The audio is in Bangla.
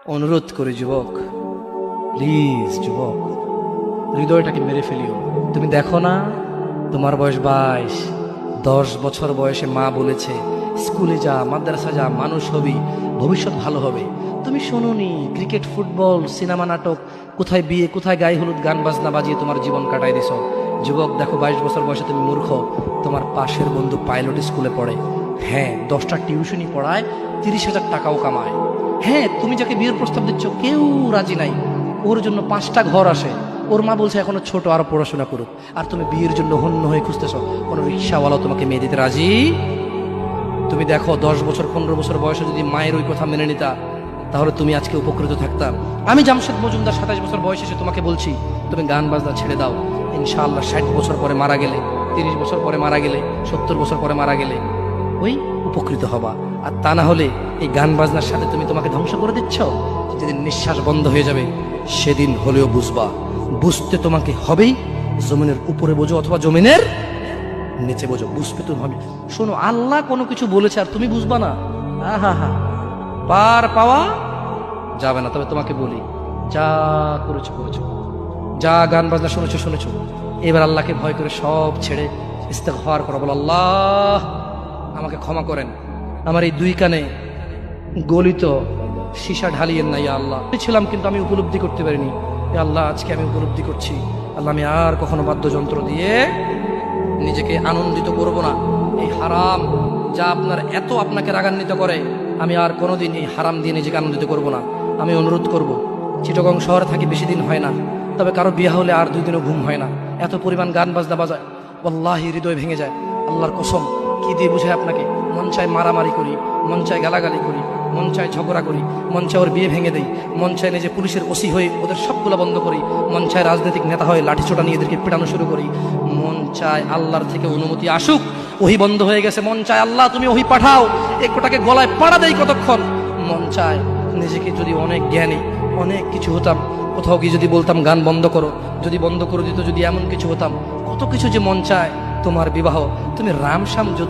অনুরোধ করি যুবক, প্লিজ যুবক, হৃদয়টাকে মেরে ফেলিও। তুমি দেখো না, তোমার বয়স 22, 10 বছর বয়সে মা বলেছে স্কুলে যা, মাদ্রাসা যা, মানুষ হবি, ভবিষ্যৎ ভালো হবে। তুমি শোনোনি ক্রিকেট, ফুটবল, সিনেমা, নাটক, কোথায় বিয়ে, কোথায় গায়ে হলুদ, গান বাজনা বাজিয়ে তোমার জীবন কাটাই দিছো। যুবক দেখো, 22 বছর বয়সে তুমি মূর্খ। তোমার পাশের বন্ধু পাইলট স্কুলে পড়ে, হ্যাঁ 10টা টিউশনি পড়ায়, 30,000 টাকাও কামায়। হ্যাঁ, তুমি যাকে বিয়ের প্রস্তাব দিচ্ছ কেউ রাজি নাই, ওর জন্য 5টা ঘর আসে, ওর মা বলছে এখনো ছোট, আরো পড়াশোনা করুক, আর তুমি বিয়ের জন্য হন্য হয়ে খুঁজতেছ। কোনো রিক্সাওয়ালাও তোমাকে মেয়ে দিতে রাজি। তুমি দেখো 10 বছর 15 বছর বয়সে যদি মায়ের ওই কথা মেনে নিতা, তাহলে তুমি আজকে উপকৃত থাকতা। আমি জামশেদ মজুমদার 27 বছর বয়সে এসে তোমাকে বলছি তুমি গান বাজনা ছেড়ে দাও। ইনশাআল্লাহ 60 বছর পরে মারা গেলে, 30 বছর পরে মারা গেলে, 70 বছর পরে মারা গেলে ওই উপকৃত হবা। আর তা না হলে এই গান বাজনার সাথে তুমি তোমাকে ধ্বংস করে দিচ্ছ। যেদিন নিঃশ্বাস বন্ধ হয়ে যাবে সেদিন হলেও বুঝবা। বুঝতে তোমাকে হবেই, জমিনের উপরে বোঝো অথবা জমিনের নিচে বোঝো, বুঝতে তুমি হবে। শোনো, আল্লাহ কোনো কিছু বলেছে আর তুমি বুঝবা না, আহা হা, পার পাওয়া যাবে না। তবে তোমাকে বলি, যা করেছো করেছো, যা গান বাজনা শুনেছো শুনেছো, এবার আল্লাহকে ভয় করে সব ছেড়ে ইস্তেগফার করো। বলো, আল্লাহ আমাকে ক্ষমা করেন, আমার এই 2 কানে গলিত সীসা ঢালিয়েন না ইয়া আল্লাহ। ছিলাম কিন্তু আমি উপলব্ধি করতে পারিনি, ইয়া আল্লাহ আজকে আমি উপলব্ধি করছি। আল্লাহ আমি আর কখনো বাদ্যযন্ত্র দিয়ে নিজেকে আনন্দিত করব না। এই হারাম যা আপনার এত আপনাকে রাগান্বিত করে, আমি আর কোনোদিন এই হারাম দিয়ে নিজেকে আনন্দিত করব না। আমি অনুরোধ করব, চিটাগং শহরে থাকি বেশি দিন হয় না, তবে কারো বিয়ে হলে আর 2 দিনও ঘুম হয় না। এত পরিমাণ গান বাজনা বাজায়, ওয়াল্লাহি হৃদয় ভেঙে যায়। আল্লাহর কসম, কি দিয়ে বুঝায় আপনাকে? মন চায় মারামারি করি, মন চায় গালাগালি করি, মন চায় ঝগড়া করি, মন চায় ওর বিয়ে ভেঙে দেই, মন চায় নিজে পুলিশের ওসি হয়ে ওদের সবগুলো বন্ধ করি, মন চায় রাজনৈতিক নেতা হয়ে লাঠিছোটা নিয়ে এদেরকে পেটানো শুরু করি, মন চায় আল্লাহর থেকে অনুমতি আসুক, ওহি বন্ধ হয়ে গেছে, মন চায় আল্লাহ তুমি ওহি পাঠাও, একটাকে গলায় পাড়া দেই কতক্ষণ। মন চায় নিজেকে যদি অনেক জ্ঞানী, অনেক কিছু হতাম, কোথাও গিয়ে যদি বলতাম গান বন্ধ করো, যদি বন্ধ করে দিত, যদি এমন কিছু হতাম, কত কিছু যে মন চায়। তোমার বিবাহ, তুমি রামশ্যাম যদু